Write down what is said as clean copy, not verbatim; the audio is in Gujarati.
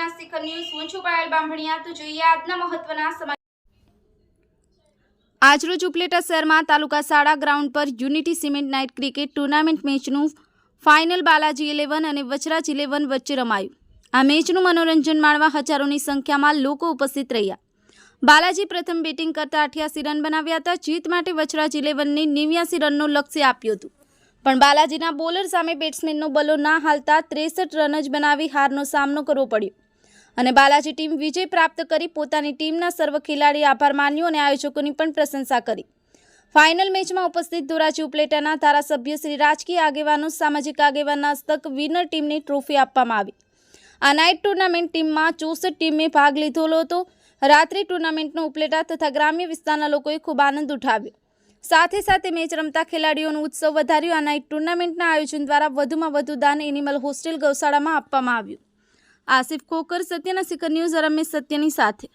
સત્યના શિખર ન્યૂઝ હું છું પાયલ બામણિયા તો જોઈએ આજના મહત્વના સમાચાર। આજરોજ ઉપલેટા શહેરમાં તાલુકા શાળા ગ્રાઉન્ડ પર unity cement night cricket tournament મેચનું ફાઇનલ બાલાજી 11 અને વચરાજ 11 વચ્ચે રમાયું। આ મેચનું મનોરંજન માણવા હજારોની સંખ્યામાં લોકો ઉપસ્થિત રહ્યા। બાલાજી પ્રથમ બેટિંગ કરતા 88 રન બનાવ્યા હતા। જીત માટે વચરાજ 11ને 89 રનનું લક્ષ્ય આપ્યું હતું, પણ બાલાજીના બોલર સામે બેટ્સમેનનો બલો ના હાલતા 63 રન જ બનાવી હારનો સામનો કરવો પડ્યો અને બાલાજી ટીમ વિજય પ્રાપ્ત કરી પોતાની ટીમના સર્વ ખેલાડી આભાર માન્યો અને આયોજકોની પણ પ્રશંસા કરી। ફાઇનલ મેચમાં ઉપસ્થિત ધોરાજી ઉપલેટાના ધારાસભ્ય શ્રી રાજકીય આગેવાનો સામાજિક આગેવાનના હસ્તક વિનર ટીમને ટ્રોફી આપવામાં આવી। આ નાઇટ ટુર્નામેન્ટ ટીમમાં 64 ટીમે ભાગ લીધો હતો। રાત્રિ ટુર્નામેન્ટનો ઉપલેટા તથા ગ્રામ્ય વિસ્તારના લોકોએ ખૂબ આનંદ ઉઠાવ્યો। સાથે સાથે મેચ રમતા ખેલાડીઓનો ઉત્સવ વધાર્યો। આ નાઇટ ટુર્નામેન્ટના આયોજન દ્વારા વધુમાં વધુ દાન એનિમલ હોસ્ટેલ ગૌશાળામાં આપવામાં આવ્યું। આસિફ ખોકર, સત્યના શિખર ન્યૂઝ, રમેશ સત્યની સાથે।